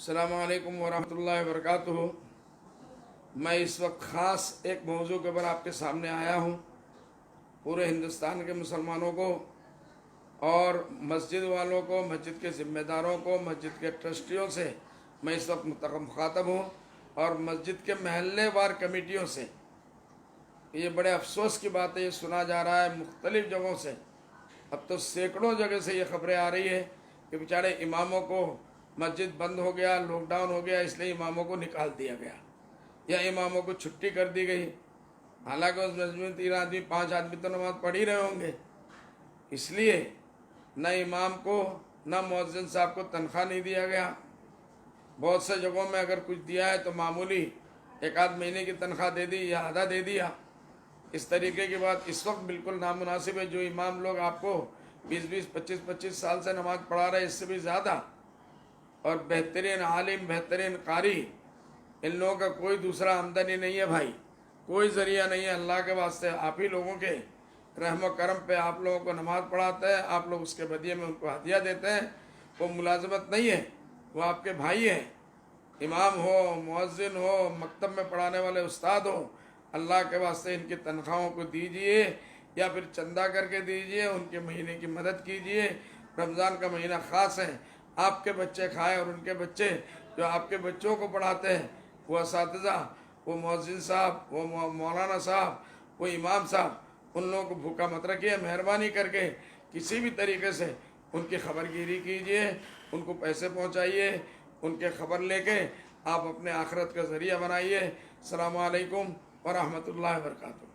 السلام علیکم ورحمۃ اللہ وبرکاتہ۔ میں اس وقت خاص ایک موضوع کے اوپر آپ کے سامنے آیا ہوں۔ پورے ہندوستان کے مسلمانوں کو اور مسجد والوں کو، مسجد کے ذمہ داروں کو، مسجد کے ٹرسٹیوں سے میں اس وقت مخاطب ہوں، اور مسجد کے محلے وار کمیٹیوں سے۔ یہ بڑے افسوس کی بات ہے، یہ سنا جا رہا ہے مختلف جگہوں سے، اب تو سینکڑوں جگہ سے یہ خبریں آ رہی ہے کہ بیچارے اماموں کو مسجد بند ہو گیا، لاک ڈاؤن ہو گیا، اس لیے اماموں کو نکال دیا گیا یا اماموں کو چھٹی کر دی گئی۔ حالانکہ اس مسجد میں 3 آدمی 5 آدمی تو نماز پڑھ ہی رہے ہوں گے۔ اس لیے نہ امام کو نہ مؤذن صاحب کو تنخواہ نہیں دیا گیا۔ بہت سے جگہوں میں اگر کچھ دیا ہے تو معمولی 1 آدھ مہینے کی تنخواہ دے دی یا آدھا دے دیا۔ اس طریقے کی بات اس وقت بالکل نامناسب ہے۔ جو امام لوگ آپ کو 20 25 سال سے نماز پڑھا رہے، اس سے بھی زیادہ، اور بہترین عالم، بہترین قاری، ان لوگوں کا کوئی دوسرا آمدنی نہیں ہے بھائی، کوئی ذریعہ نہیں ہے۔ اللہ کے واسطے آپ ہی لوگوں کے رحم و کرم پہ آپ لوگوں کو نماز پڑھاتے ہیں، آپ لوگ اس کے بدیے میں ان کو ہدیہ دیتے ہیں۔ وہ ملازمت نہیں ہے، وہ آپ کے بھائی ہیں۔ امام ہو، مؤذن ہو، مکتب میں پڑھانے والے استاد ہو، اللہ کے واسطے ان کی تنخواہوں کو دیجئے یا پھر چندہ کر کے دیجئے، ان کے مہینے کی مدد کیجئے۔ رمضان کا مہینہ خاص ہے، آپ کے بچے کھائیں اور ان کے بچے جو آپ کے بچوں کو پڑھاتے ہیں، وہ اساتذہ، وہ مؤذن صاحب، وہ مولانا صاحب، وہ امام صاحب، ان لوگوں کو بھوکا مت رکھیے۔ مہربانی کر کے کسی بھی طریقے سے ان کی خبر گیری کیجئے، ان کو پیسے پہنچائیے، ان کے خبر لے کے آپ اپنے آخرت کا ذریعہ بنائیے۔ السلام علیکم ورحمۃ اللہ وبرکاتہ۔